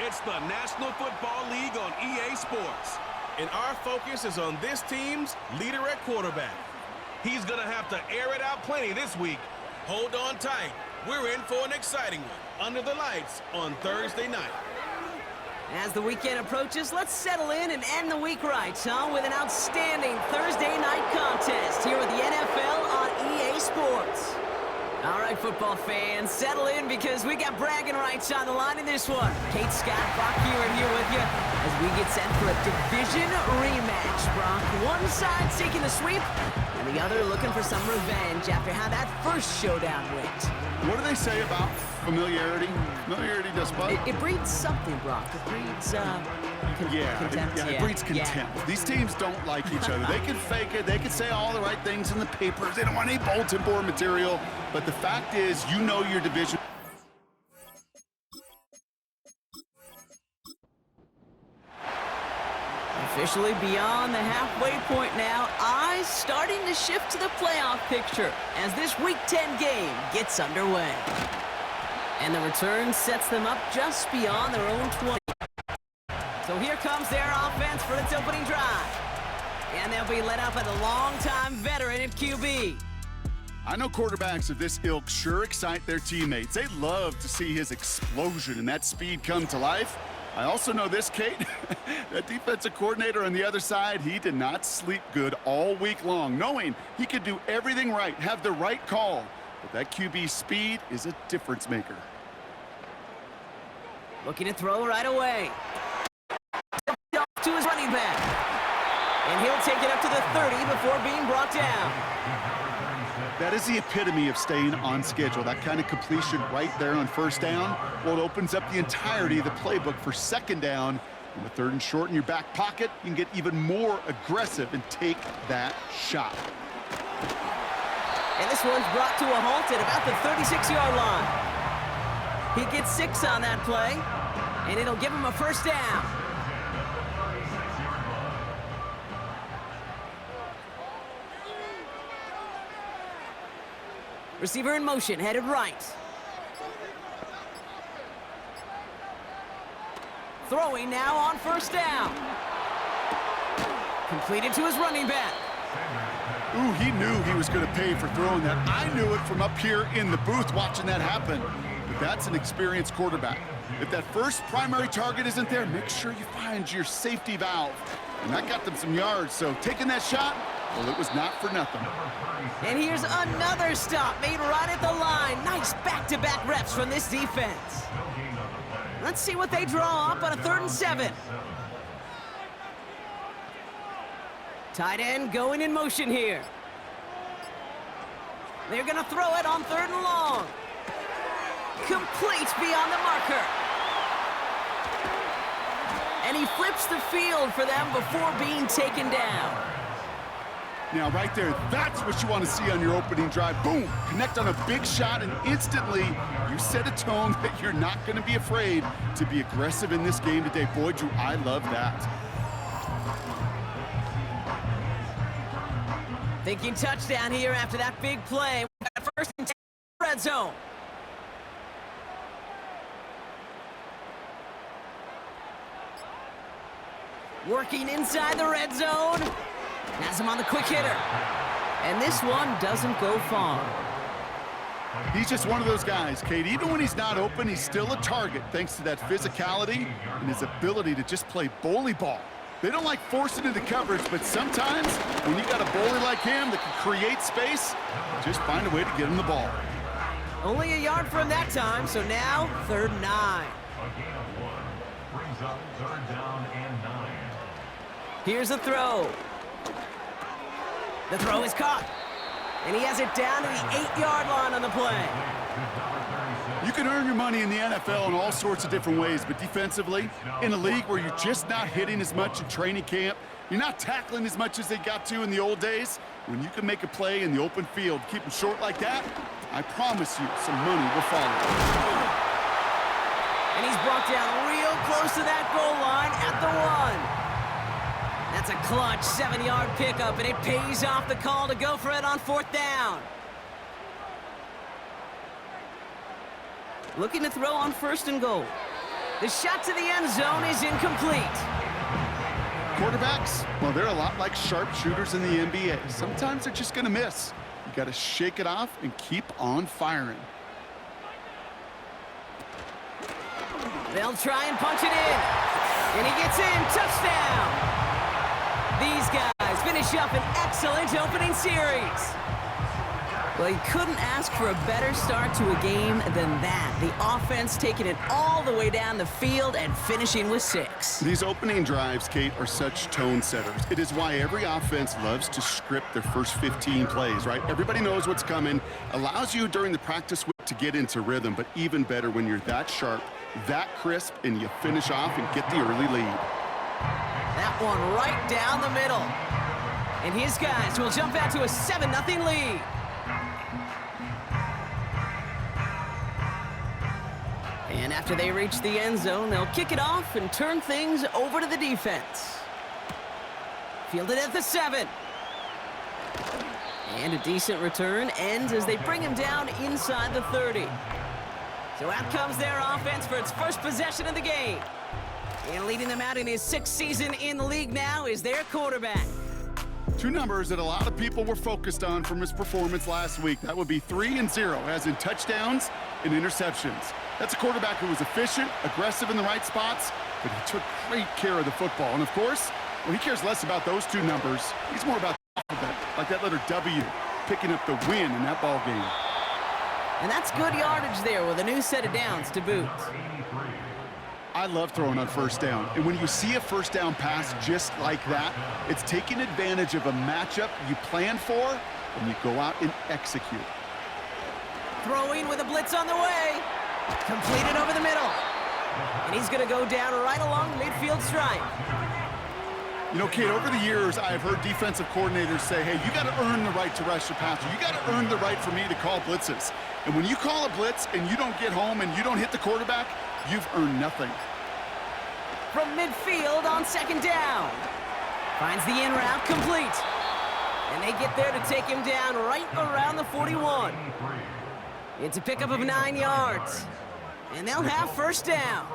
It's the National Football League on EA Sports. And our focus is on this team's leader at quarterback. He's going to have to air it out plenty this week. Hold on tight. We're in for an exciting one. Under the lights on Thursday night. As the weekend approaches, let's settle in and end the week right, huh? With an outstanding Thursday night contest here with the NFL on EA Sports. All right, football fans, settle in because we got bragging rights on the line in this one. Kate, Scott, Brock here with you as we get set for a division rematch, Brock. One side seeking the sweep, and the other looking for some revenge after how that first showdown went. What do they say about familiarity? Familiarity does what? It breeds something, Brock. It breeds, contempt. It breeds contempt. Yeah. These teams don't like each other. They can fake it. They can say all the right things in the papers. They don't want any bulletin board material. But the fact is, you know your division. Officially beyond the halfway point now, eyes starting to shift to the playoff picture as this Week 10 game gets underway. And the return sets them up just beyond their own 20. So here comes their offense for its opening drive. And they'll be led up by the longtime veteran at QB. I know quarterbacks of this ilk sure excite their teammates. They love to see his explosion and that speed come to life. I also know this, Kate, that defensive coordinator on the other side, he did not sleep good all week long, knowing he could do everything right, have the right call. But that QB speed is a difference maker. Looking to throw right away. To his running back. And he'll take it up to the 30 before being brought down. That is the epitome of staying on schedule. That kind of completion right there on first down. Well, it opens up the entirety of the playbook for second down. In the third and short in your back pocket, you can get even more aggressive and take that shot. And this one's brought to a halt at about the 36-yard line. He gets 6 on that play, and it'll give him a first down. Receiver in motion, headed right. Throwing now on first down. Completed to his running back. Ooh, he knew he was going to pay for throwing that. I knew it from up here in the booth watching that happen. But that's an experienced quarterback. If that first primary target isn't there, make sure you find your safety valve. And that got them some yards, so taking that shot, well, it was not for nothing. And here's another stop made right at the line. Nice back-to-back reps from this defense. Let's see what they draw up on a 3rd and 7. Tight end going in motion here. They're going to throw it on 3rd and long. Complete beyond the marker. And he flips the field for them before being taken down. Now, right there, that's what you want to see on your opening drive. Boom! Connect on a big shot, and instantly you set a tone that you're not going to be afraid to be aggressive in this game today. Boy, Drew, I love that. Thinking touchdown here after that big play. We got first and 10 red zone. Working inside the red zone. Has him on the quick hitter. And this one doesn't go far. He's just one of those guys, Kate. Even when he's not open, he's still a target thanks to that physicality and his ability to just play bully ball. They don't like forcing into coverage, but sometimes when you got a bully like him that can create space, just find a way to get him the ball. Only a yard from that time, so now 3rd and 9. Brings up 3rd down and 9. Here's a throw. The throw is caught. And he has it down to the 8-yard line on the play. You can earn your money in the NFL in all sorts of different ways, but defensively, in a league where you're just not hitting as much in training camp, you're not tackling as much as they got to in the old days, when you can make a play in the open field, keep them short like that, I promise you some money will follow. And he's brought down real close to that goal line at the 1. That's a clutch 7-yard pickup, and it pays off the call to go for it on 4th down. Looking to throw on 1st and goal. The shot to the end zone is incomplete. Quarterbacks, well, they're a lot like sharpshooters in the NBA. Sometimes they're just going to miss. You got to shake it off and keep on firing. They'll try and punch it in. And he gets in. Touchdown. These guys finish up an excellent opening series. Well, you couldn't ask for a better start to a game than that. The offense taking it all the way down the field and finishing with 6. These opening drives, Kate, are such tone setters. It is why every offense loves to script their first 15 plays, right? Everybody knows what's coming. Allows you during the practice week to get into rhythm, but even better when you're that sharp, that crisp, and you finish off and get the early lead. That one right down the middle. And his guys will jump out to a 7-0 lead. And after they reach the end zone, they'll kick it off and turn things over to the defense. Fielded at the 7. And a decent return ends as they bring him down inside the 30. So out comes their offense for its first possession of the game. And leading them out in his 6th season in the league now is their quarterback. 2 numbers that a lot of people were focused on from his performance last week. That would be 3 and 0, as in touchdowns and interceptions. That's a quarterback who was efficient, aggressive in the right spots, but he took great care of the football. And of course, well, he cares less about those 2 numbers. He's more about the alphabet, like that letter W, picking up the win in that ball game. And that's good yardage there with a new set of downs to boot. I love throwing on first down. And when you see a first down pass just like that, it's taking advantage of a matchup you plan for, and you go out and execute. Throwing with a blitz on the way. Completed over the middle. And he's going to go down right along the midfield stripe. You know, Kate, over the years, I've heard defensive coordinators say, hey, you got to earn the right to rush the passer. You got to earn the right for me to call blitzes. And when you call a blitz and you don't get home and you don't hit the quarterback, you've earned nothing. From midfield on 2nd down. Finds the in route complete. And they get there to take him down right around the 41. It's a pickup of 9 yards. And they'll have first down.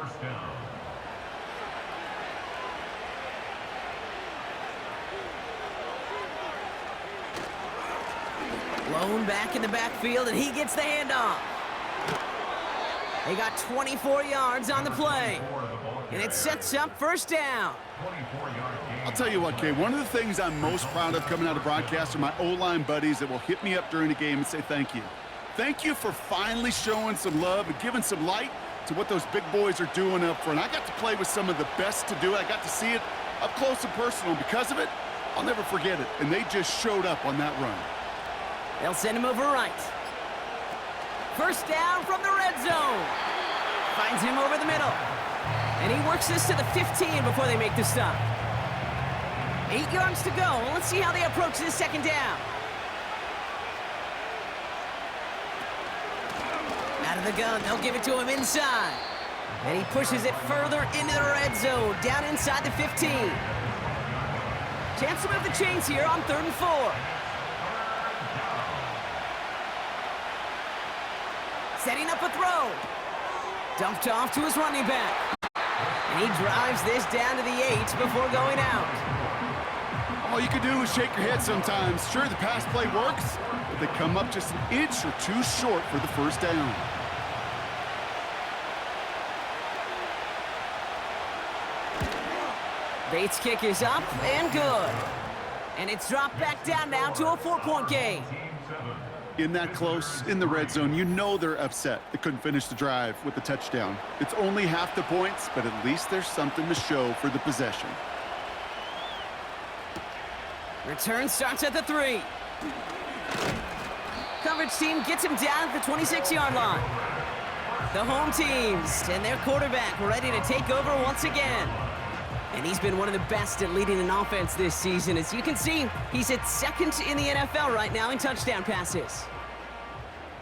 Blown back in the backfield, and he gets the handoff. They got 24 yards on the play. And it sets up first down. I'll tell you what, Kay, one of the things I'm most proud of coming out of broadcast are my O-line buddies that will hit me up during the game and say thank you. Thank you for finally showing some love and giving some light to what those big boys are doing up front. I got to play with some of the best to do it. I got to see it up close and personal. Because of it, I'll never forget it. And they just showed up on that run. They'll send him over right. First down from the red zone. Finds him over the middle. And he works this to the 15 before they make the stop. 8 yards to go. Let's see how they approach this 2nd down. Out of the gun, they'll give it to him inside. And he pushes it further into the red zone, down inside the 15. Chance to move the chains here on 3rd and 4. Setting up a throw. Dumped off to his running back. And he drives this down to the 8 before going out. All you can do is shake your head sometimes. Sure, the pass play works, but they come up just an inch or 2 short for the first down. Bates' kick is up and good. And it's dropped back down now to a 4-point game. In that close, in the red zone, you know they're upset. They couldn't finish the drive with the touchdown. It's only half the points, but at least there's something to show for the possession. Return starts at the 3. Coverage team gets him down at the 26-yard line. The home teams and their quarterback ready to take over once again. And he's been one of the best at leading an offense this season. As you can see, he's at 2nd in the NFL right now in touchdown passes.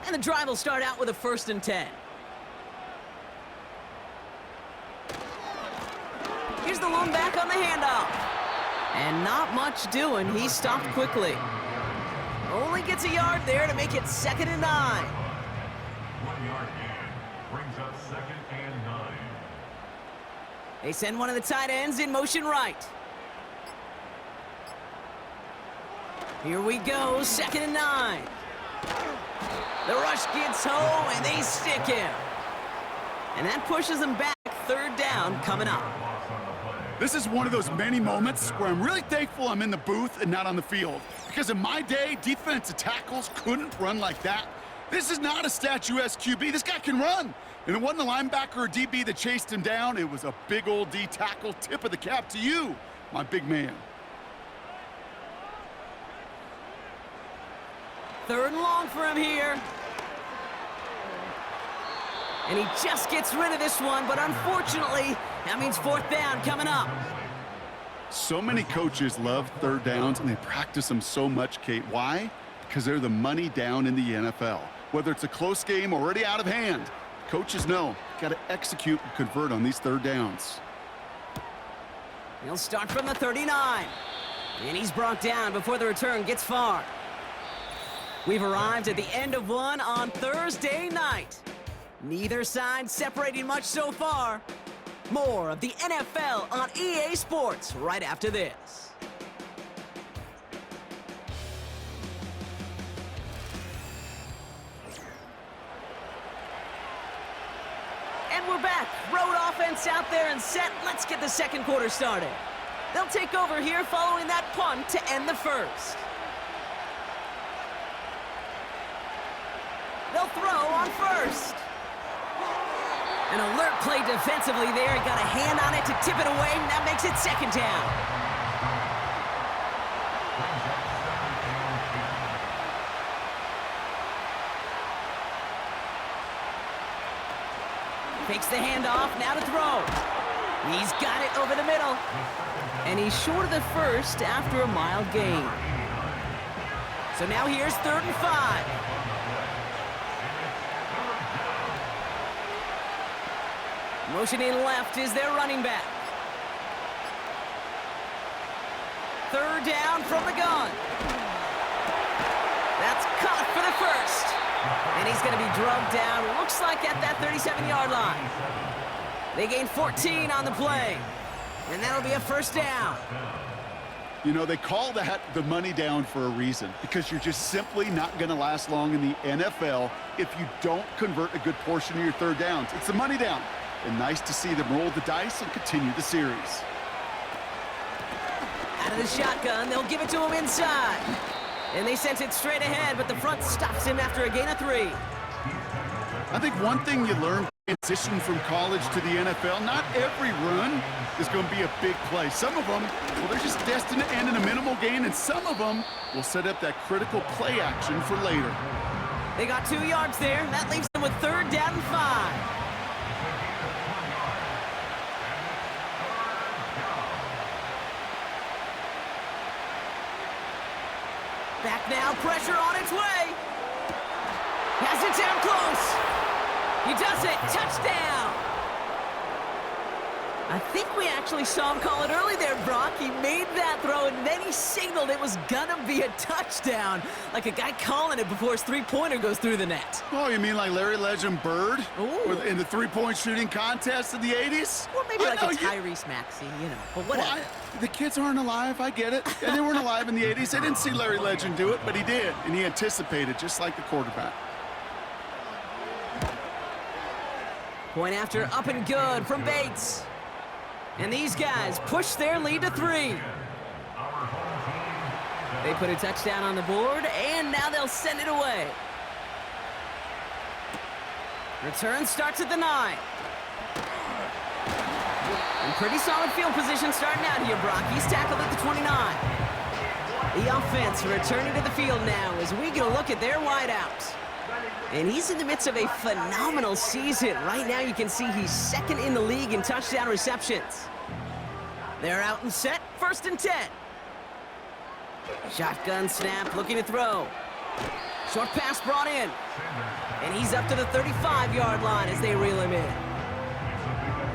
And the drive will start out with a 1st and 10. Here's the lone back on the handoff. And not much doing. He stopped quickly. Only gets a yard there to make it 2nd and 9. 1 yard gain brings up 2nd and 9. They send one of the tight ends in motion right. Here we go, 2nd and 9. The rush gets home, and they stick him. And that pushes them back. 3rd down coming up. This is one of those many moments where I'm really thankful I'm in the booth and not on the field. Because in my day, defensive tackles couldn't run like that. This is not a statuesque QB. This guy can run. And it wasn't a linebacker or DB that chased him down. It was a big old D tackle. Tip of the cap to you, my big man. 3rd and long for him here. And he just gets rid of this one, but unfortunately, that means 4th down coming up. So many coaches love 3rd downs, and they practice them so much, Kate. Why? Because they're the money down in the NFL. Whether it's a close game already out of hand, coaches know got to execute and convert on these 3rd downs. He'll start from the 39. And he's brought down before the return gets far. We've arrived at the end of one on Thursday night. Neither side separating much so far. More of the NFL on EA Sports right after this. And we're back. Road offense out there and set. Let's get the 2nd quarter started. They'll take over here following that punt to end the 1st. They'll throw on 1st. An alert play defensively there. He got a hand on it to tip it away, and that makes it 2nd down. Fakes the handoff, now to throw. He's got it over the middle. And he's short of the 1st after a mild gain. So now here's 3rd and 5. Motioning left is their running back. 3rd down from the gun. That's caught for the 1st. And he's going to be drugged down, looks like at that 37-yard line. They gain 14 on the play. And that'll be a 1st down. You know, they call that the money down for a reason, because you're just simply not going to last long in the NFL if you don't convert a good portion of your 3rd downs. It's the money down. And nice to see them roll the dice and continue the series. Out of the shotgun, they'll give it to him inside. And they sent it straight ahead, but the front stops him after a gain of 3. I think one thing you learn transition from college to the NFL, not every run is going to be a big play. Some of them, well, they're just destined to end in a minimal gain, and some of them will set up that critical play action for later. They got 2 yards there. That leaves them with 3rd down and 5. Back now, pressure on its way. Has it down close. He does it. Touchdown. I think we actually saw him call it early there, Brock. He made that throw, and then he signaled it was gonna be a touchdown. Like a guy calling it before his 3-pointer goes through the net. Oh, you mean like Larry Legend Bird? Ooh. In the 3-point shooting contest in the 80s? Or maybe like a Tyrese Maxey, you know, but whatever. Well, the kids aren't alive, I get it. And they weren't alive in the 80s. They didn't see Larry Legend do it, but he did. And he anticipated, just like the quarterback. Point after up and good from Bates. And these guys push their lead to 3. They put a touchdown on the board, and now they'll send it away. Return starts at the 9. And pretty solid field position starting out here, Brock. He's tackled at the 29. The offense returning to the field now as we get a look at their wideouts. And he's in the midst of a phenomenal season. Right now you can see he's 2nd in the league in touchdown receptions. They're out and set, 1st and 10. Shotgun snap, looking to throw. Short pass brought in. And he's up to the 35-yard line as they reel him in.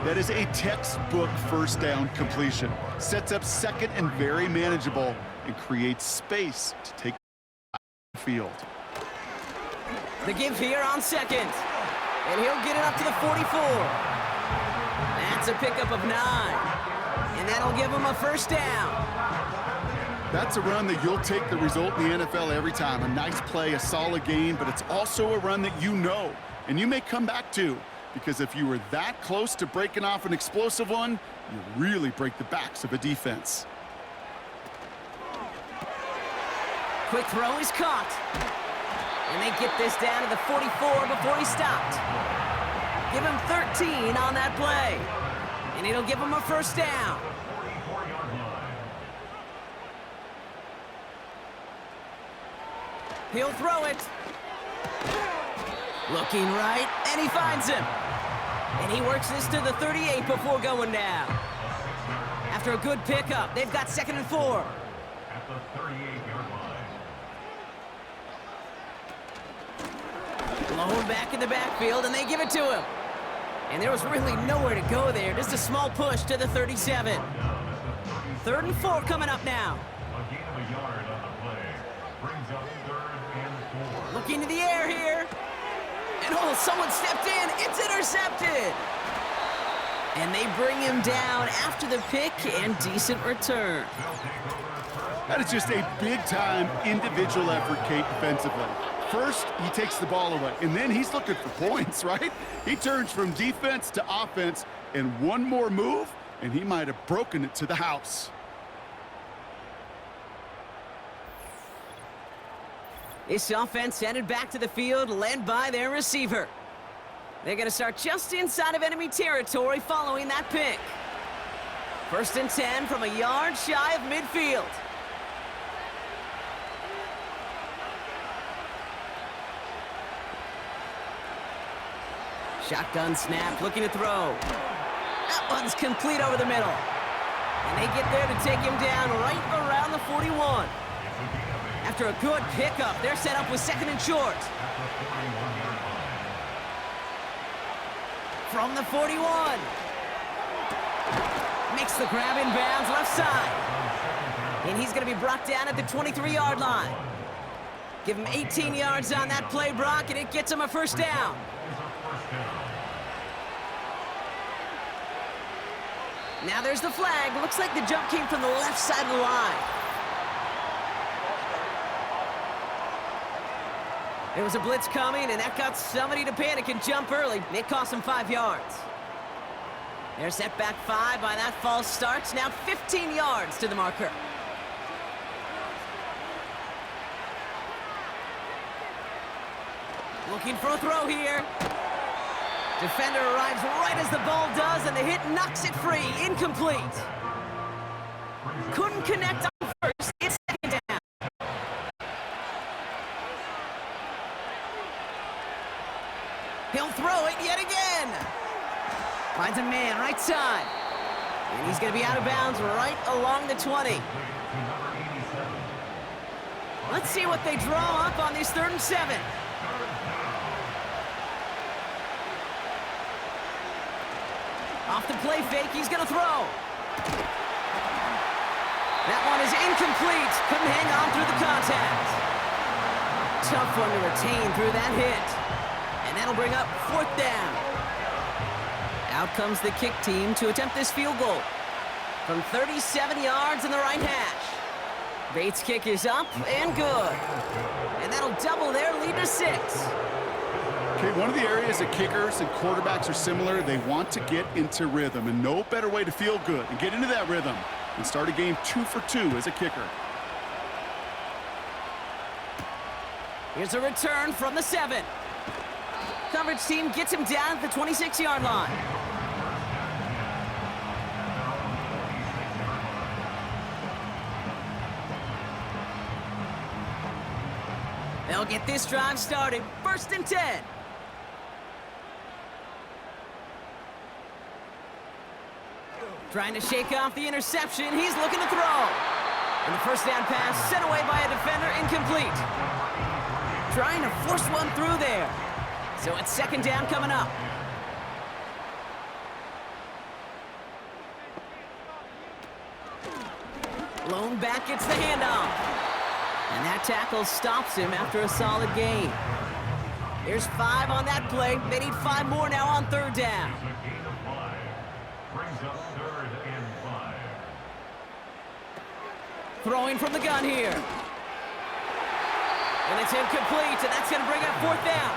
That is a textbook 1st down completion. Sets up 2nd and very manageable and creates space to take the field. The give here on 2nd. And he'll get it up to the 44. That's a pickup of 9. And that'll give him a first down. That's a run that you'll take the result in the NFL every time. A nice play, a solid game, but it's also a run that you know, and you may come back to, because if you were that close to breaking off an explosive one, you really break the backs of a defense. Quick throw is caught. And they get this down to the 44 before he stopped. Give him 13 on that play. And it'll give him a first down. He'll throw it. Looking right, and he finds him. And he works this to the 38 before going down. After a good pickup, they've got 2nd and 4. At the 38-yard line. Blown back in the backfield, and they give it to him. And there was really nowhere to go there. Just a small push to the 37. 3rd and 4 coming up now. A gain of a yard on the play. Brings up 3rd and 4. Looking to the air here. And oh, someone stepped in. It's intercepted. And they bring him down after the pick and decent return. That is just a big-time individual effort, Kate, defensively. First, he takes the ball away, and then he's looking for points, right? He turns from defense to offense, and one more move, and he might have broken it to the house. This offense headed back to the field, led by their receiver. They're going to start just inside of enemy territory following that pick. 1st and 10 from a yard shy of midfield. Shotgun snap, looking to throw. That one's complete over the middle. And they get there to take him down right around the 41. After a good pickup, they're set up with 2nd and short. From the 41. Makes the grab in bounds left side. And he's going to be brought down at the 23-yard line. Give him 18 yards on that play, Brock, and it gets him a first down. Now there's the flag. Looks like the jump came from the left side of the line. There was a blitz coming, and that got somebody to panic and jump early. It cost him 5 yards. They're set back 5 by that false start. Now 15 yards to the marker. Looking for a throw here. Defender arrives right as the ball does, and the hit knocks it free. Incomplete. Couldn't connect on first. It's 2nd down. He'll throw it yet again. Finds a man right side. And he's going to be out of bounds right along the 20. Let's see what they draw up on this 3rd and 7. Off the play fake, he's going to throw. That one is incomplete. Couldn't hang on through the contact. Tough one to retain through that hit. And that'll bring up 4th down. Out comes the kick team to attempt this field goal. From 37 yards in the right hash. Bates' kick is up and good. And that'll double their lead to 6. Okay, one of the areas that kickers and quarterbacks are similar, they want to get into rhythm, and no better way to feel good and get into that rhythm and start a game 2 for 2 as a kicker. Here's a return from the 7. Coverage team gets him down at the 26-yard line. They'll get this drive started. 1st and 10. Trying to shake off the interception. He's looking to throw. And the first down pass sent away by a defender, incomplete. Trying to force one through there. So it's 2nd down coming up. Lone back gets the handoff. And that tackle stops him after a solid gain. There's 5 on that play. They need 5 more now on 3rd down. up 3rd and 5. Throwing from the gun here. And it's incomplete, and that's going to bring up 4th down.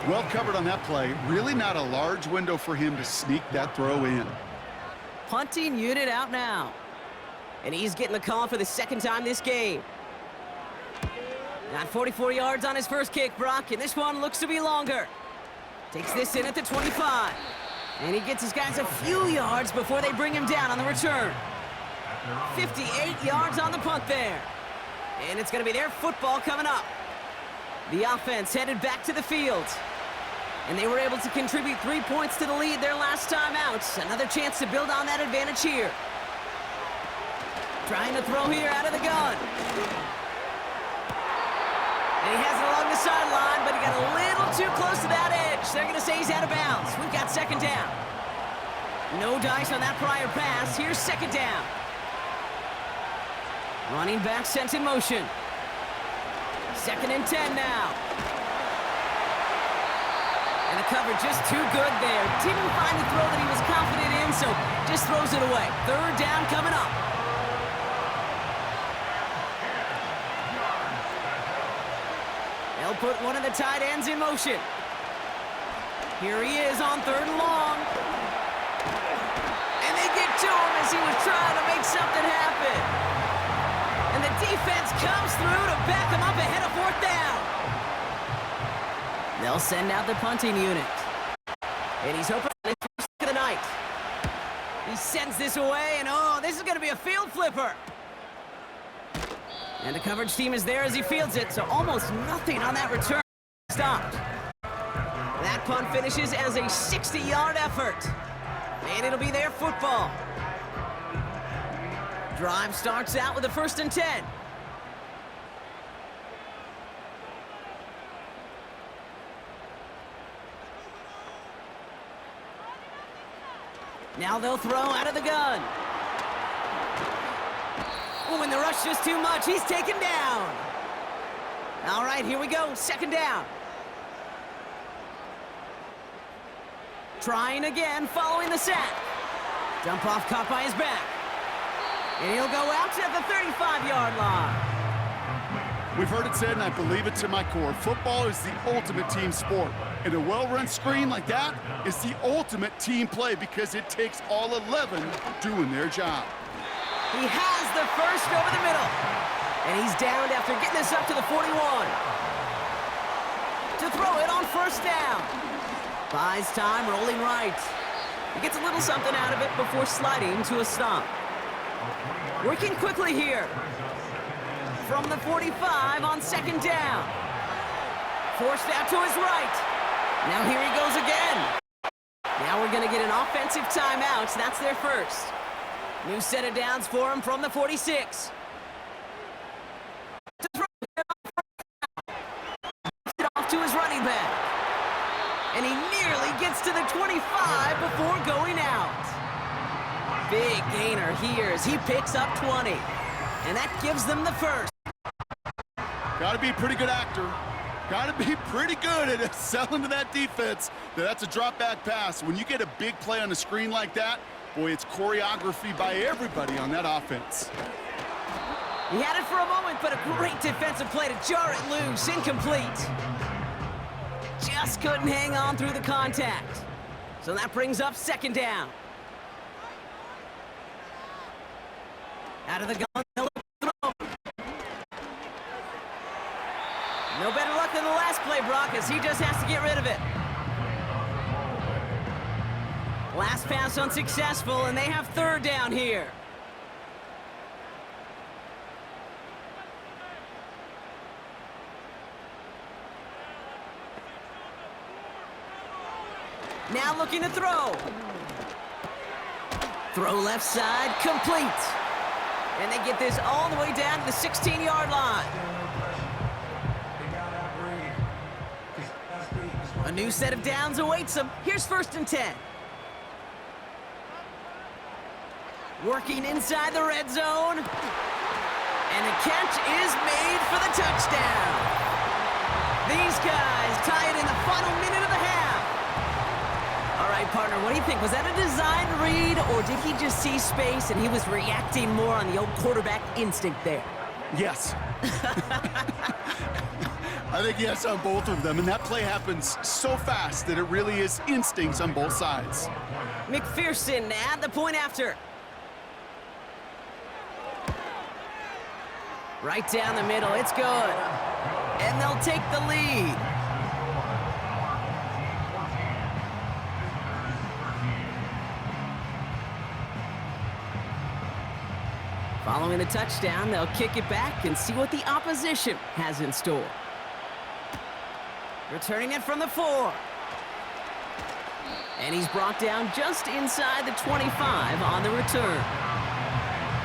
Well covered on that play. Really not a large window for him to sneak that throw in. Punting unit out now. And he's getting the call for the 2nd time this game. Got 44 yards on his first kick, Brock, and this one looks to be longer. Takes this in at the 25. And he gets his guys a few yards before they bring him down on the return. 58 yards on the punt there. And it's going to be their football coming up. The offense headed back to the field. And they were able to contribute 3 points to the lead their last time out. Another chance to build on that advantage here. Trying to throw here out of the gun. And he has it along the sideline, but he got a little too close to that edge. They're going to say he's out of bounds. We've got 2nd down. No dice on that prior pass. Here's 2nd down. Running back sent in motion. 2nd and 10 now. And the cover just too good there. Didn't find the throw that he was confident in, so just throws it away. 3rd down coming up. They'll put one of the tight ends in motion. Here he is on 3rd and long. And they get to him as he was trying to make something happen. And the defense comes through to back him up ahead of 4th down. They'll send out the punting unit. And he's hoping for the first of the night. He sends this away, and oh, this is going to be a field flipper. And the coverage team is there as he fields it, so almost nothing on that return. Stopped. That punt finishes as a 60-yard effort. And it'll be their football. Drive starts out with a 1st and 10. Now they'll throw out of the gun. Oh, and the rush just too much. He's taken down. All right, here we go. 2nd down. Trying again, following the sack. Dump off caught by his back. And he'll go out to the 35-yard line. We've heard it said, and I believe it to my core, football is the ultimate team sport. And a well-run screen like that is the ultimate team play because it takes all 11 doing their job. He has the first over the middle. And he's downed after getting this up to the 41. To throw it on 1st down. Buys time, rolling right. He gets a little something out of it before sliding to a stop. Working quickly here. From the 45 on 2nd down. Forced out to his right. Now here he goes again. Now we're going to get an offensive timeout. That's their first. New set of downs for him from the 46. To throw it off to his running back. And he nearly gets to the 25 before going out. Big gainer here as he picks up 20. And that gives them the first. Got to be a pretty good actor. Got to be pretty good at selling to that defense. That's a drop-back pass. When you get a big play on the screen like that, boy, it's choreography by everybody on that offense. He had it for a moment, but a great defensive play to jar it loose. Incomplete. Just couldn't hang on through the contact. So that brings up 2nd down. Out of the gun, they'll throw. No better luck than the last play, Brock, as he just has to get rid of it. Last pass unsuccessful, and they have 3rd down here. Now looking to throw. Throw left side, complete. And they get this all the way down to the 16-yard line. A new set of downs awaits them. Here's 1st and 10. Working inside the red zone. And a catch is made for the touchdown. These guys tie it in the final minute of the half. All right, partner, what do you think? Was that a design read, or did he just see space and he was reacting more on the old quarterback instinct there? Yes. I think yes on both of them, and that play happens so fast that it really is instincts on both sides. McPherson at the point after. Right down the middle, it's good. And they'll take the lead. Following the touchdown, they'll kick it back and see what the opposition has in store. Returning it from the 4. And he's brought down just inside the 25 on the return.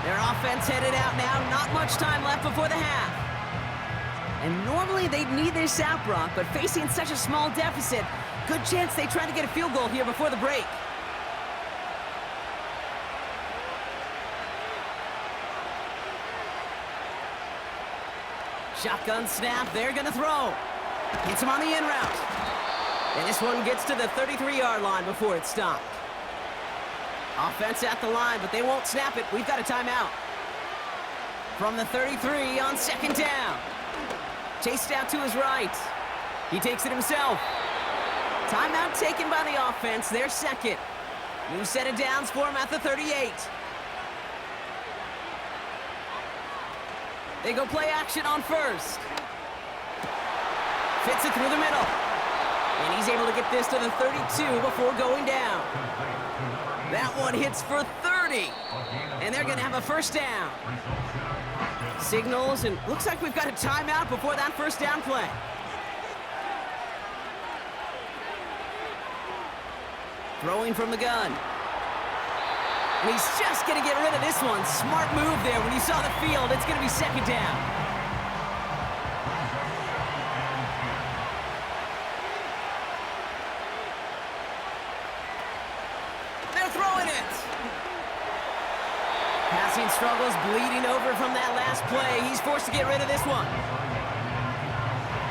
Their offense headed out now. Not much time left before the half. And normally they'd need this out, Brock, but facing such a small deficit, good chance they try to get a field goal here before the break. Shotgun snap, they're gonna throw. Hits him on the in route. And this one gets to the 33-yard line before it's stopped. Offense at the line, but they won't snap it. We've got a timeout. From the 33 on second down. Chased out to his right. He takes it himself. Timeout taken by the offense, their second. New set of downs for him at the 38. They go play action on first. Fits it through the middle. And he's able to get this to the 32 before going down. That one hits for 30. And they're going to have a first down. Signals, and looks like we've got a timeout before that first down play. Throwing from the gun. And he's just going to get rid of this one. Smart move there. When you saw the field, it's going to be second down. They're throwing it. Passing struggles, bleeding over from that last play. He's forced to get rid of this one.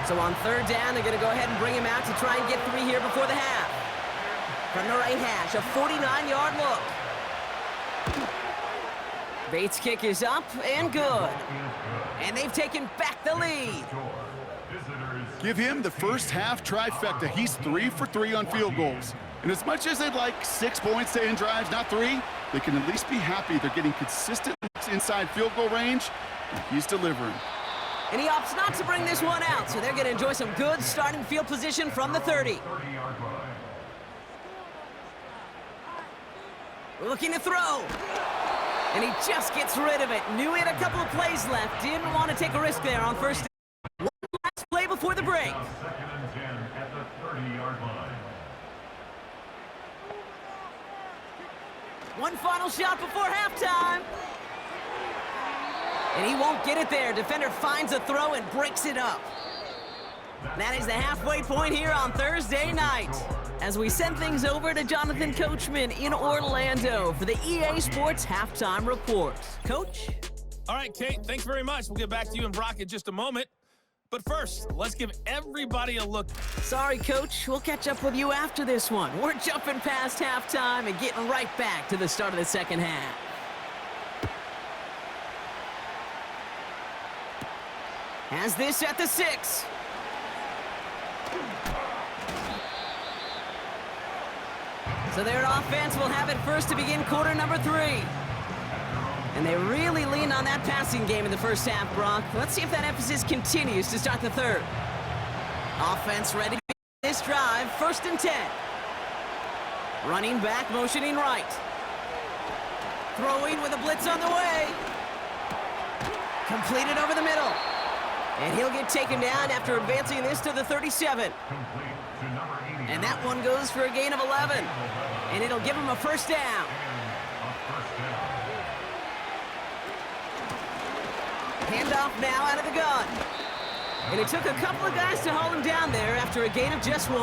So on third down, they're going to go ahead and bring him out to try and get 3 here before the half. From the right hash, a 49-yard look. Bates' kick is up and good. And they've taken back the lead. Give him the first half trifecta. He's 3 for 3 on field goals. And as much as they'd like 6 points to end drives, not 3, they can at least be happy they're getting consistent looks inside field goal range, and he's delivering. And he opts not to bring this one out, so they're going to enjoy some good starting field position from the 30. Looking to throw. And he just gets rid of it. Knew he had a couple of plays left. Didn't want to take a risk there on first down. One last play before the break. Second and 10 at the 30-yard line. One final shot before halftime. And he won't get it there. Defender finds a throw and breaks it up. That is the halfway point here on Thursday night, as we send things over to Jonathan Coachman in Orlando for the EA Sports Halftime Report. Coach? All right, Kate, thanks very much. We'll get back to you and Brock in just a moment. But first, let's give everybody a look. Sorry, Coach. We'll catch up with you after this one. We're jumping past halftime and getting right back to the start of the second half. Has this at the 6. So their offense will have it first to begin quarter number 3. And they really leaned on that passing game in the first half, Brock. Let's see if that emphasis continues to start the third. Offense ready to begin this drive, first and 10. Running back, motioning right. Throwing with a blitz on the way. Completed over the middle. And he'll get taken down after advancing this to the 37. And that one goes for a gain of 11. And it'll give him a first down. Handoff now out of the gun. And it took a couple of guys to haul him down there after a gain of just 1.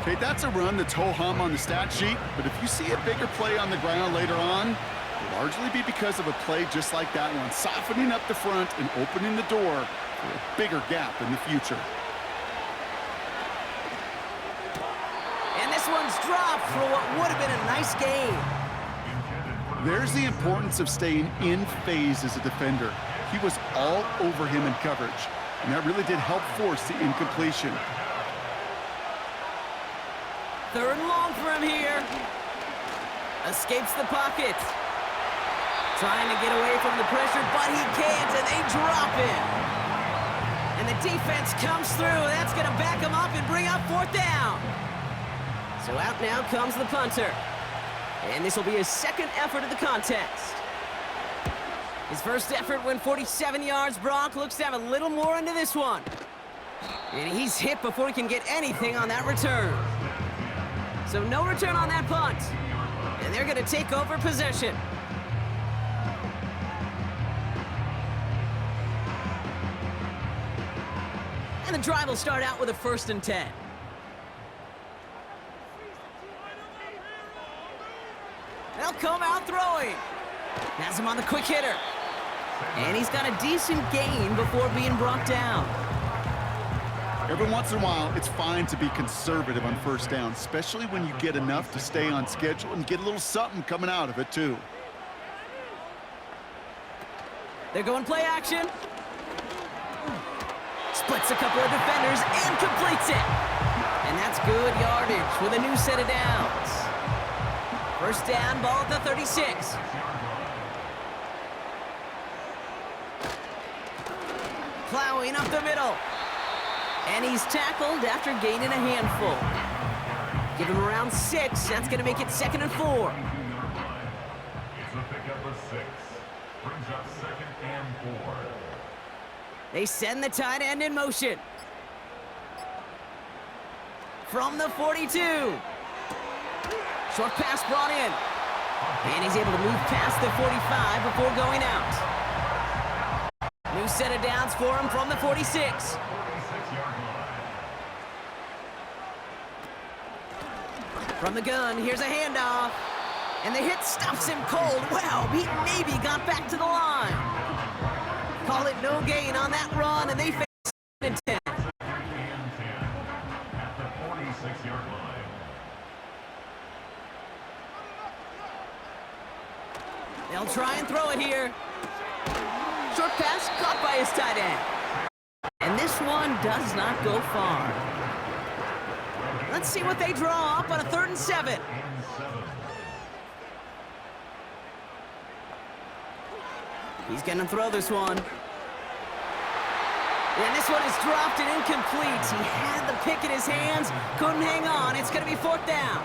Okay, that's a run that's ho-hum on the stat sheet, but if you see a bigger play on the ground later on, it'll largely be because of a play just like that one, softening up the front and opening the door for a bigger gap in the future. And this one's for what would have been a nice game. There's the importance of staying in phase as a defender. He was all over him in coverage, and that really did help force the incompletion. 3rd and long for him here. Escapes the pocket. Trying to get away from the pressure, but he can't, and they drop him. And the defense comes through. That's going to back him up and bring up 4th down. So out now comes the punter. And this will be his 2nd effort of the contest. His first effort went 47 yards. Brock looks to have a little more into this one. And he's hit before he can get anything on that return. So no return on that punt. And they're going to take over possession. And the drive will start out with a 1st and 10. They'll come out throwing. Has him on the quick hitter. And he's got a decent gain before being brought down. Every once in a while, it's fine to be conservative on 1st down, especially when you get enough to stay on schedule and get a little something coming out of it, too. They're going play action. Splits a couple of defenders and completes it. And that's good yardage with a new set of downs. 1st down, ball at the 36. Plowing up the middle. And he's tackled after gaining a handful. Give him around 6. That's going to make it 2nd and 4. It's a pickup of 6. Brings up 2nd and 4. They send the tight end in motion. From the 42. Short pass brought in. And he's able to move past the 45 before going out. New set of downs for him from the 46. From the gun, here's a handoff. And the hit stops him cold. Wow, he maybe got back to the line. Call it no gain on that run, and they face 2nd and 10. At the 46-yard line. They'll try and throw it here. Short pass caught by his tight end. And this one does not go far. Let's see what they draw up on a 3rd and 7. He's going to throw this one. And this one is dropped and incomplete. He had the pick in his hands, couldn't hang on. It's going to be 4th down.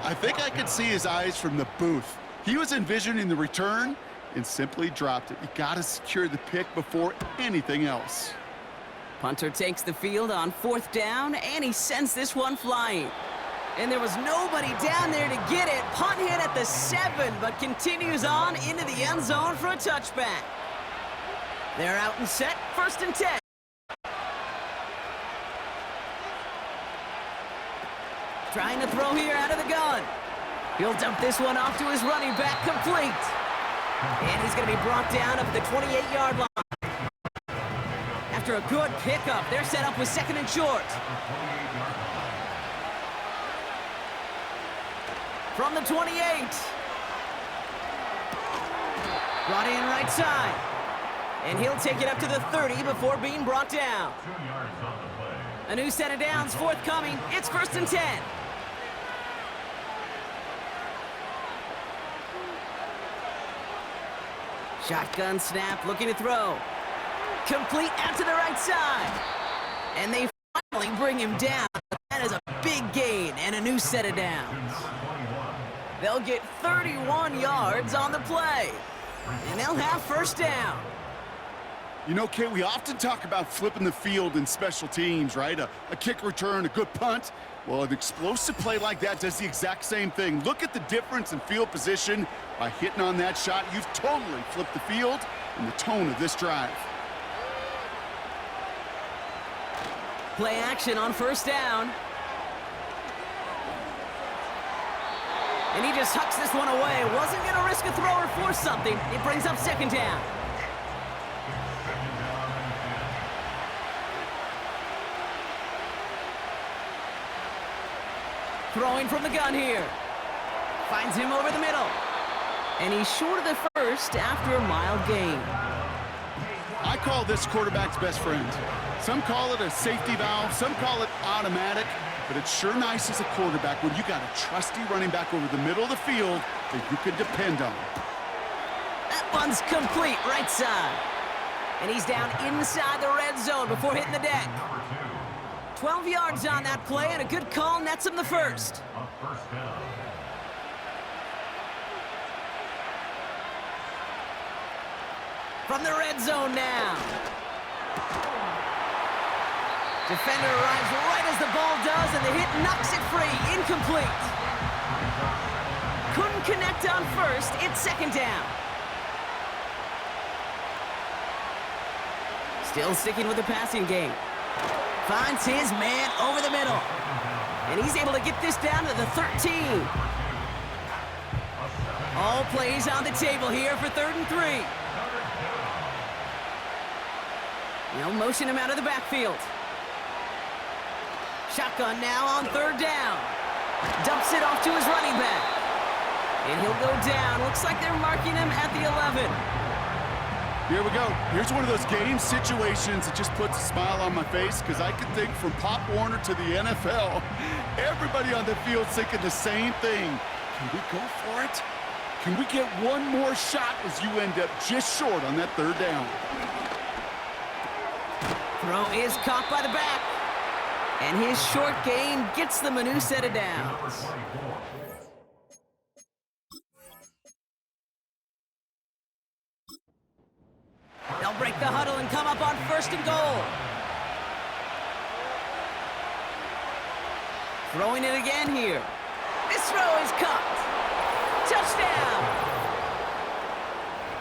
I think I could see his eyes from the booth. He was envisioning the return and simply dropped it. You got to secure the pick before anything else. Punter takes the field on 4th down, and he sends this one flying. And there was nobody down there to get it. Punt hit at the 7, but continues on into the end zone for a touchback. They're out and set, 1st and 10. Trying to throw here out of the gun. He'll dump this one off to his running back, complete. And he's going to be brought down up at the 28-yard line. After a good pickup, they're set up with 2nd and short. From the 28. Brought in right side. And he'll take it up to the 30 before being brought down. 2 yards on the play. A new set of downs forthcoming. It's 1st and 10. Shotgun snap, looking to throw. Complete out to the right side. And they finally bring him down. That is a big gain and a new set of downs. They'll get 31 yards on the play. And they'll have 1st down. You know, Kate, we often talk about flipping the field in special teams, right? A kick return, a good punt. Well, an explosive play like that does the exact same thing. Look at the difference in field position. By hitting on that shot, you've totally flipped the field and the tone of this drive. Play action on 1st down. And he just hucks this one away. Wasn't going to risk a throw or force something. It brings up 2nd down. Throwing from the gun here. Finds him over the middle. And he's short of the first after a mild gain. I call this quarterback's best friend. Some call it a safety valve, some call it automatic, but it's sure nice as a quarterback when you got a trusty running back over the middle of the field that you can depend on. That one's complete, right side. And he's down inside the red zone before hitting the deck. 12 yards on that play, and a good call nets him the first. A first down. From the red zone now. Defender arrives right as the ball does, and the hit knocks it free. Incomplete. Couldn't connect on first. It's second down. Still sticking with the passing game. Finds his man over the middle. And he's able to get this down to the 13. All plays on the table here for 3rd and 3. They'll motion him out of the backfield. Shotgun now on 3rd down. Dumps it off to his running back. And he'll go down. Looks like they're marking him at the 11. Here we go. Here's one of those game situations that just puts a smile on my face because I can think from Pop Warner to the NFL. Everybody on the field thinking the same thing. Can we go for it? Can we get one more shot as you end up just short on that 3rd down? Throw is caught by the back. And his short gain gets them a new set of downs. They'll break the huddle and come up on 1st and goal. Throwing it again here. This throw is caught. Touchdown!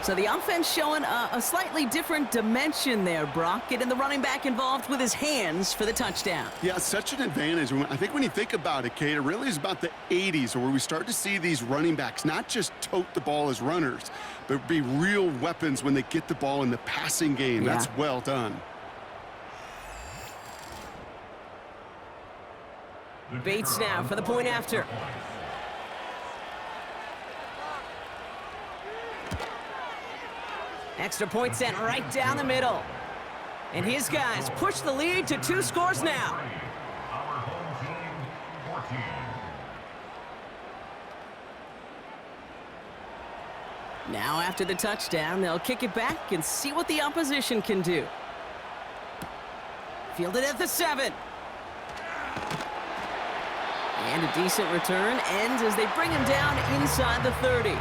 So the offense showing a slightly different dimension there, Brock, getting the running back involved with his hands for the touchdown. Yeah, such an advantage. I think when you think about it, Kate, it really is about the 80s where we start to see these running backs not just tote the ball as runners, but be real weapons when they get the ball in the passing game. Yeah. That's well done. Bates now for the point after. Extra point sent right down the middle. And his guys push the lead to 2 scores now. Our home team, 14. Now after the touchdown, they'll kick it back and see what the opposition can do. Fielded at the 7. And a decent return ends as they bring him down inside the 30.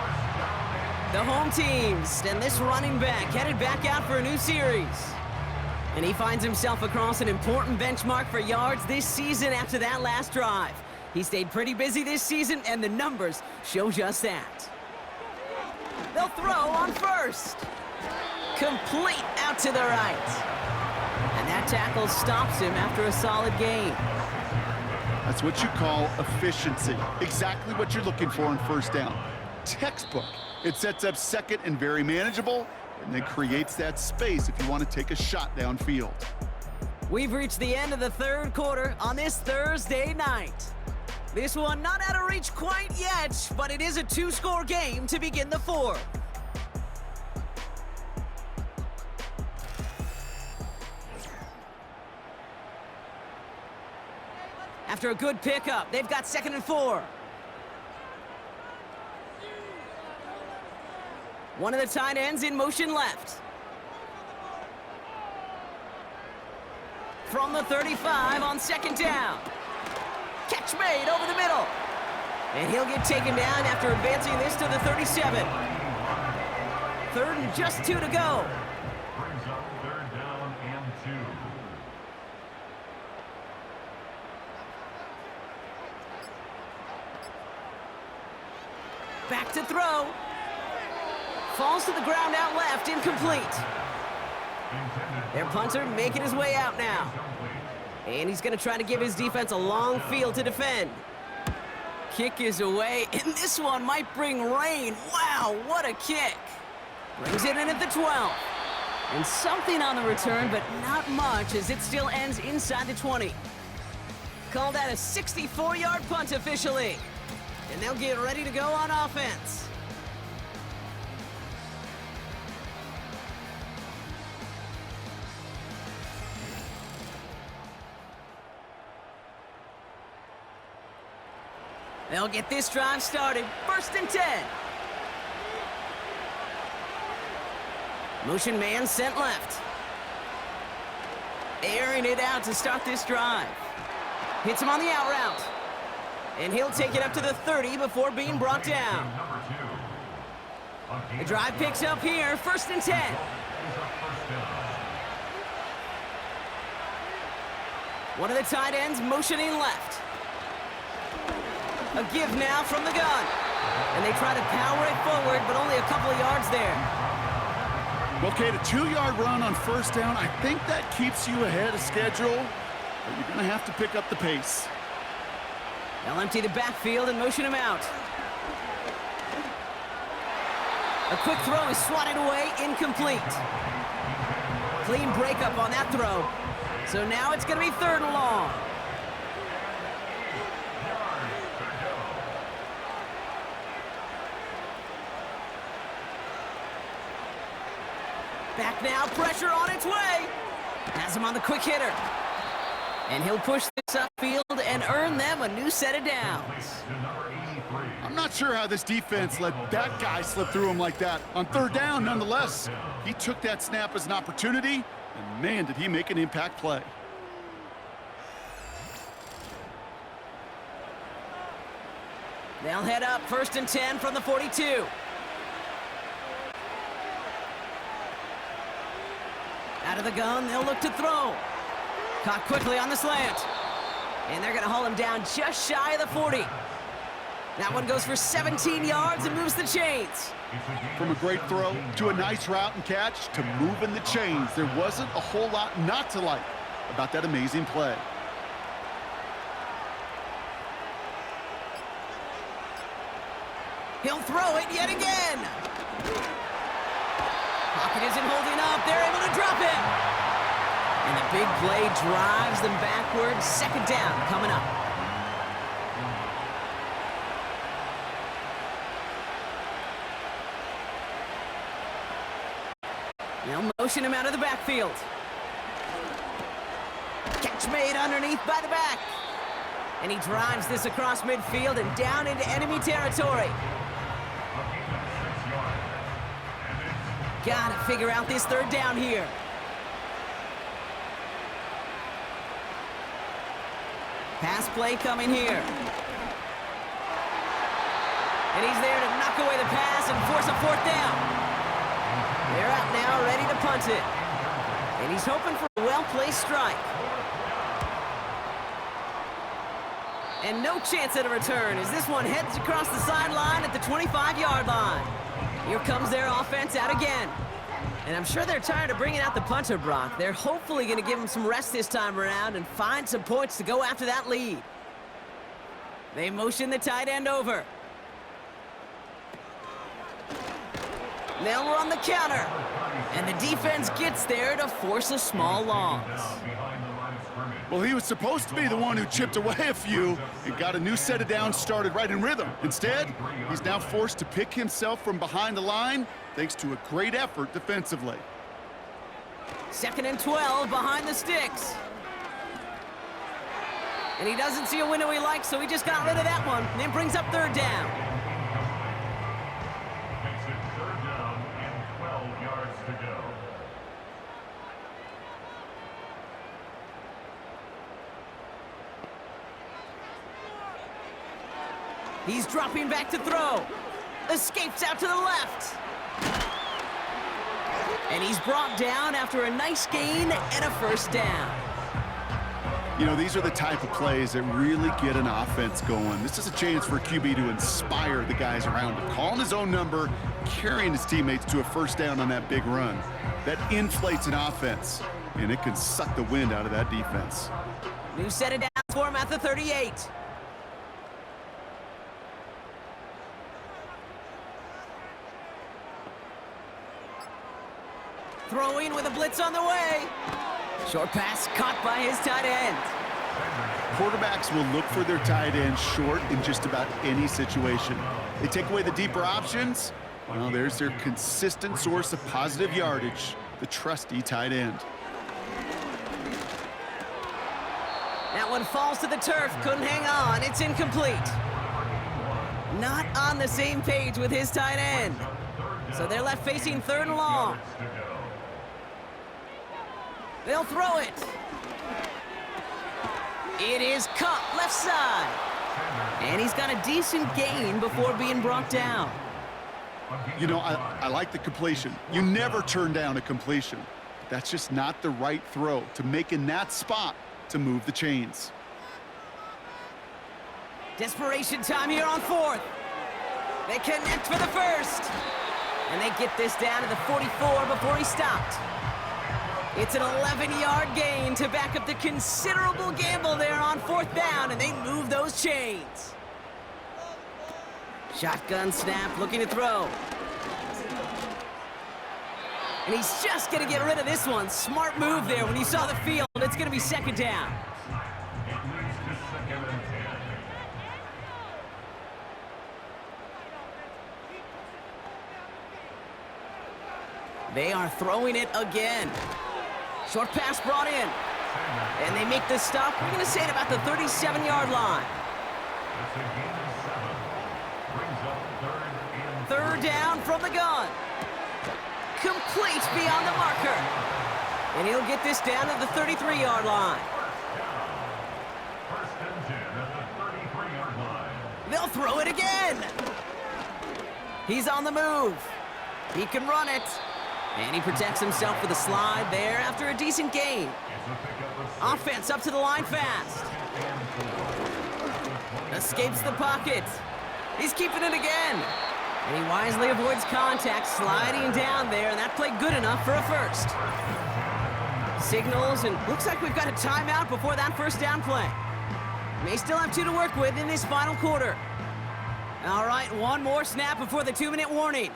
The home teams and this running back headed back out for a new series. And he finds himself across an important benchmark for yards this season after that last drive. He stayed pretty busy this season, and the numbers show just that. They'll throw on 1st. Complete out to the right. And that tackle stops him after a solid gain. That's what you call efficiency. Exactly what you're looking for on 1st down. Textbook. It sets up 2nd and very manageable, and then creates that space if you want to take a shot downfield. We've reached the end of the 3rd quarter on this Thursday night. This one not out of reach quite yet, but it is a 2-score game to begin the 4th. After a good pickup, they've got 2nd and 4. One of the tight ends in motion left. From the 35 on 2nd down. Catch made over the middle. And he'll get taken down after advancing this to the 37. 3rd and just 2 to go. Brings up 3rd down and 2. Back to throw. Falls to the ground out left, incomplete. Their punter making his way out now. And he's going to try to give his defense a long field to defend. Kick is away, and this one might bring rain. Wow, what a kick. Brings it in at the 12. And something on the return, but not much as it still ends inside the 20. Called that a 64-yard punt officially. And they'll get ready to go on offense. They'll get this drive started. 1st and 10. Motion man sent left. Airing it out to start this drive. Hits him on the out route. And he'll take it up to the 30 before being brought down. The drive picks up here. 1st and 10. One of the tight ends motioning left. A give now from the gun. And they try to power it forward, but only a couple of yards there. Okay, the 2-yard run on 1st down, I think that keeps you ahead of schedule, but you're going to have to pick up the pace. They'll empty the backfield and motion him out. A quick throw is swatted away, incomplete. Clean breakup on that throw. So now it's going to be 3rd and long. Back now, pressure on its way. Has him on the quick hitter. And he'll push this upfield and earn them a new set of downs. I'm not sure how this defense let that guy slip through him like that. On 3rd down, nonetheless, he took that snap as an opportunity, and man, did he make an impact play. They'll head up 1st and 10 from the 42. Out of the gun, they'll look to throw. Caught quickly on the slant. And they're going to haul him down just shy of the 40. That one goes for 17 yards and moves the chains. From a great throw to a nice route and catch to moving the chains, there wasn't a whole lot not to like about that amazing play. He'll throw it yet again. Pocket isn't holding up. They're able to drop it. And the big play drives them backwards. 2nd down coming up. They'll motion him out of the backfield. Catch made underneath by the back. And he drives this across midfield and down into enemy territory. Gotta figure out this 3rd down here. Pass play coming here. And he's there to knock away the pass and force a 4th down. They're out now, ready to punt it. And he's hoping for a well-placed strike. And no chance at a return as this one heads across the sideline at the 25-yard line. Here comes their offense out again. And I'm sure they're tired of bringing out the punter, Brock. They're hopefully going to give him some rest this time around and find some points to go after that lead. They motion the tight end over. They'll run the counter. And the defense gets there to force a small loss. Well, he was supposed to be the one who chipped away a few and got a new set of downs started right in rhythm. Instead, he's now forced to pick himself from behind the line thanks to a great effort defensively. 2nd and 12 behind the sticks. And he doesn't see a window he likes, so he just got rid of that one. And then brings up 3rd down. Makes it 3rd down and 12 yards to go. He's dropping back to throw. Escapes out to the left. And he's brought down after a nice gain and a 1st down. You know, these are the type of plays that really get an offense going. This is a chance for a QB to inspire the guys around him. Calling his own number, carrying his teammates to a 1st down on that big run. That inflates an offense, and it can suck the wind out of that defense. New set of downs for him at the 38. Throwing with a blitz on the way. Short pass caught by his tight end. Quarterbacks will look for their tight end short in just about any situation. They take away the deeper options. Well, there's their consistent source of positive yardage, the trusty tight end. That one falls to the turf. Couldn't hang on. It's incomplete. Not on the same page with his tight end. So they're left facing 3rd and long. They'll throw it. It is caught left side. And he's got a decent gain before being brought down. You know, I like the completion. You never turn down a completion. That's just not the right throw to make in that spot to move the chains. Desperation time here on 4th. They connect for the first. And they get this down to the 44 before he stopped. It's an 11-yard gain to back up the considerable gamble there on 4th down, and they move those chains. Shotgun snap, looking to throw. And he's just going to get rid of this one. Smart move there when you saw the field. It's going to be 2nd down. They are throwing it again. Short pass brought in. And they make the stop. We're going to say it about the 37-yard line. 3rd down from the gun. Complete beyond the marker. And he'll get this down to the 33-yard line. They'll throw it again. He's on the move. He can run it. And he protects himself with a slide there after a decent gain. Offense up to the line fast. Escapes the pocket. He's keeping it again. And he wisely avoids contact, sliding down there, and that played good enough for a first. Signals, and looks like we've got a timeout before that 1st down play. May still have 2 to work with in this final quarter. All right, one more snap before the 2-minute warning.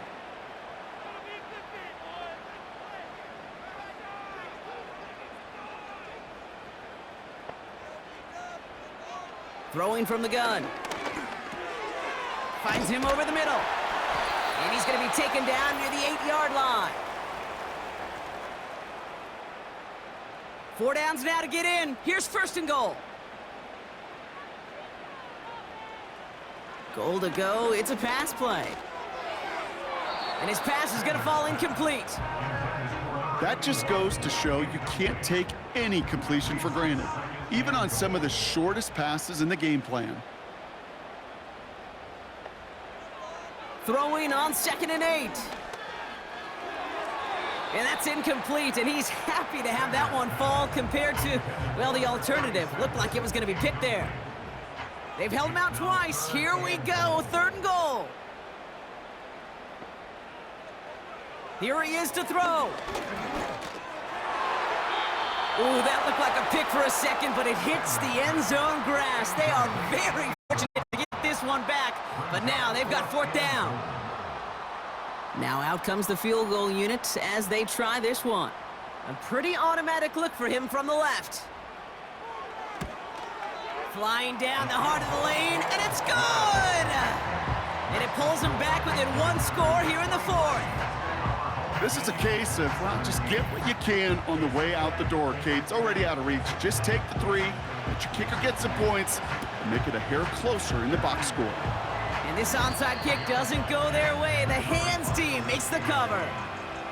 Throwing from the gun. Finds him over the middle. And he's going to be taken down near the 8-yard line. 4 downs now to get in. Here's 1st and goal. Goal to go. It's a pass play. And his pass is going to fall incomplete. That just goes to show you can't take any completion for granted, even on some of the shortest passes in the game plan. Throwing on 2nd and 8. And that's incomplete, and he's happy to have that one fall compared to, well, the alternative. Looked like it was going to be picked there. They've held him out twice. Here we go, 3rd and goal. Here he is to throw. Ooh, that looked like a pick for a second, but it hits the end zone grass. They are very fortunate to get this one back, but now they've got 4th down. Now out comes the field goal unit as they try this one. A pretty automatic look for him from the left. Flying down the heart of the lane, and it's good! And it pulls him back within 1 score here in the 4th. This is a case of, well, just get what you can on the way out the door, Kate. It's already out of reach. Just take the 3, let your kicker get some points, and make it a hair closer in the box score. And this onside kick doesn't go their way. The hands team makes the cover.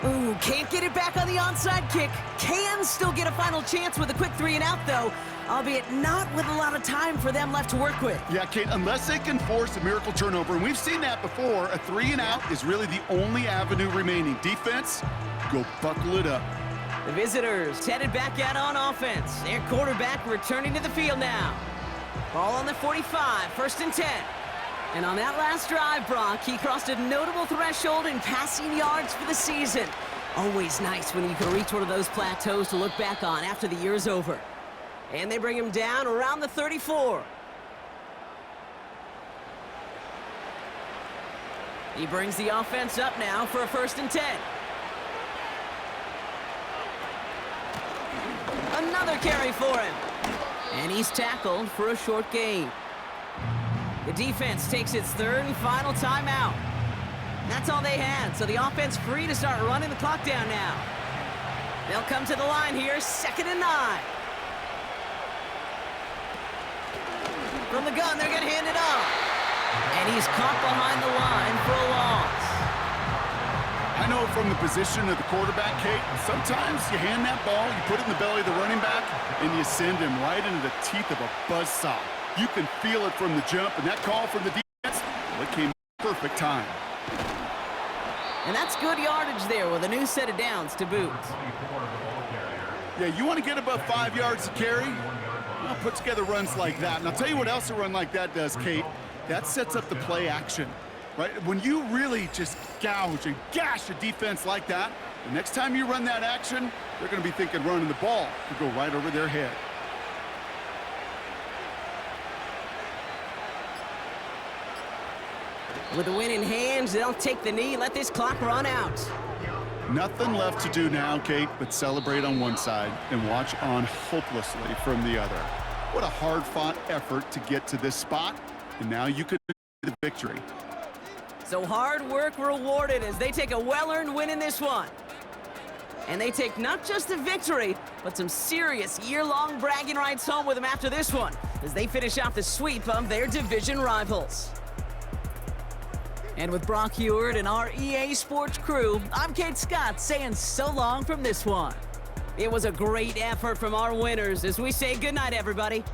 Ooh, can't get it back on the onside kick. Can still get a final chance with a quick 3 and out, though, albeit not with a lot of time for them left to work with. Yeah, Kate, unless they can force a miracle turnover, and we've seen that before, a 3 and out is really the only avenue remaining. Defense, go buckle it up. The visitors headed back out on offense. Their quarterback returning to the field now. Ball on the 45, 1st and 10. And on that last drive, Brock, he crossed a notable threshold in passing yards for the season. Always nice when you can reach one of those plateaus to look back on after the year's over. And they bring him down around the 34. He brings the offense up now for a 1st and 10. Another carry for him. And he's tackled for a short gain. The defense takes its third and final timeout. That's all they had, so the offense free to start running the clock down now. They'll come to the line here, 2nd and 9. From the gun, they're going to hand it off. And he's caught behind the line for a loss. I know from the position of the quarterback, Kate, sometimes you hand that ball, you put it in the belly of the running back, and you send him right into the teeth of a buzzsaw. You can feel it from the jump, and that call from the defense, well, it came perfect time. And that's good yardage there with a new set of downs to boot. Yeah, you want to get above 5 yards to carry? Well, put together runs like that. And I'll tell you what else a run like that does, Kate. That sets up the play action, right? When you really just gouge and gash a defense like that, the next time you run that action, they're going to be thinking running the ball could go right over their head. With the win in hands, they'll take the knee, let this clock run out. Nothing left to do now, Kate, but celebrate on one side and watch on hopelessly from the other. What a hard-fought effort to get to this spot, and now you could get the victory. So hard work rewarded as they take a well-earned win in this one. And they take not just the victory, but some serious year-long bragging rights home with them after this one, as they finish off the sweep of their division rivals. And with Brock Heward and our EA Sports crew, I'm Kate Scott saying so long from this one. It was a great effort from our winners as we say goodnight, everybody.